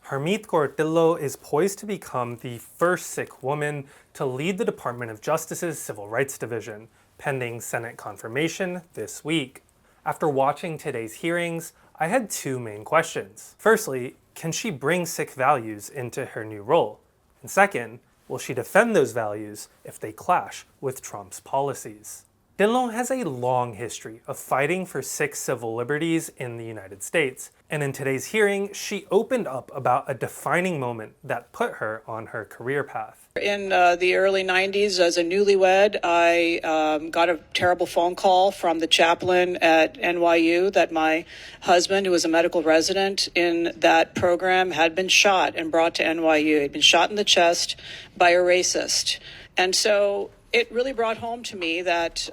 Harmeet Kaur Dhillon is poised to become the first Sikh woman to lead the Department of Justice's Civil Rights Division, pending Senate confirmation this week. After watching today's hearings, I had two main questions. Firstly, can she bring Sikh values into her new role? And second, will she defend those values if they clash with Trump's policies? Dhillon has a long history of fighting for Sikh civil liberties in the United States, and in today's hearing, she opened up about a defining moment that put her on her career path. In the early 90s, as a newlywed, I got a terrible phone call from the chaplain at NYU that my husband, who was a medical resident in that program, had been shot and brought to NYU. He'd been shot in the chest by a racist. And so it really brought home to me that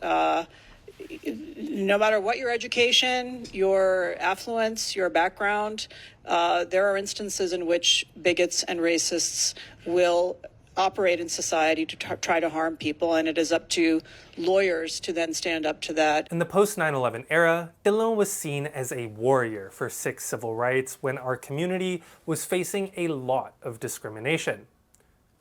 no matter what your education, your affluence, your background, there are instances in which bigots and racists will operate in society to try to harm people, and it is up to lawyers to then stand up to that. In the post-9/11 era, Dhillon was seen as a warrior for Sikh civil rights when our community was facing a lot of discrimination.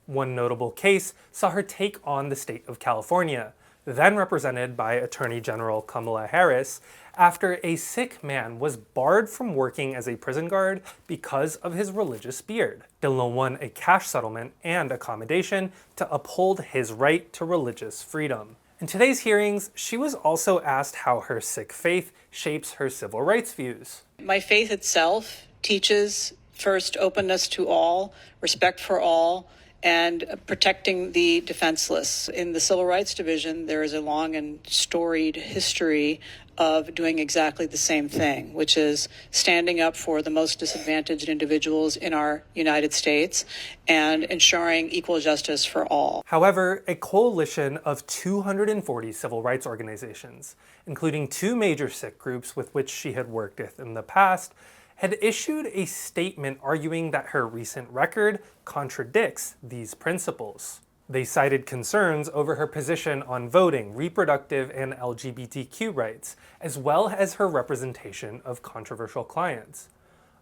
One notable case saw her take on the state of California, then represented by Attorney General Kamala Harris, after a Sikh man was barred from working as a prison guard because of his religious beard. Dhillon won a cash settlement and accommodation to uphold his right to religious freedom. In today's hearings, she was also asked how her Sikh faith shapes her civil rights views. My faith itself teaches, first, openness to all, respect for all, and protecting the defenseless. In the Civil Rights Division, there is a long and storied history of doing exactly the same thing, which is standing up for the most disadvantaged individuals in our United States and ensuring equal justice for all. However, a coalition of 240 civil rights organizations, including two major Sikh groups with which she had worked with in the past, had issued a statement arguing that her recent record contradicts these principles. They cited concerns over her position on voting, reproductive and LGBTQ rights, as well as her representation of controversial clients.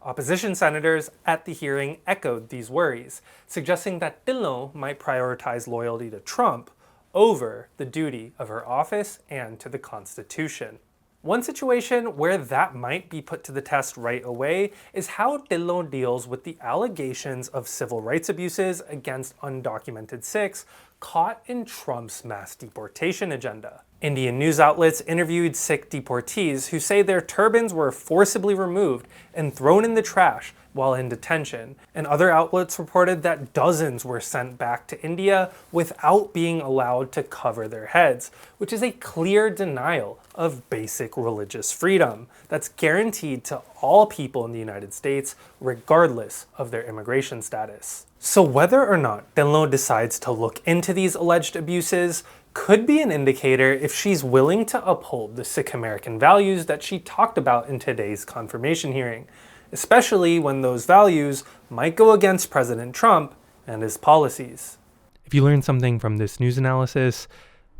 Opposition senators at the hearing echoed these worries, suggesting that Dhillon might prioritize loyalty to Trump over the duty of her office and to the Constitution. One situation where that might be put to the test right away is how Dhillon deals with the allegations of civil rights abuses against undocumented Sikhs caught in Trump's mass deportation agenda. Indian news outlets interviewed Sikh deportees who say their turbans were forcibly removed and thrown in the trash while in detention, and other outlets reported that dozens were sent back to India without being allowed to cover their heads, which is a clear denial of basic religious freedom that's guaranteed to all people in the United States regardless of their immigration status. So whether or not Dhillon decides to look into these alleged abuses could be an indicator if she's willing to uphold the Sikh American values that she talked about in today's confirmation hearing, especially when those values might go against President Trump and his policies. If you learned something from this news analysis,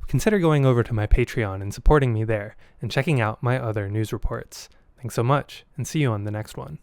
consider going over to my Patreon and supporting me there, and checking out my other news reports. Thanks so much, and see you on the next one.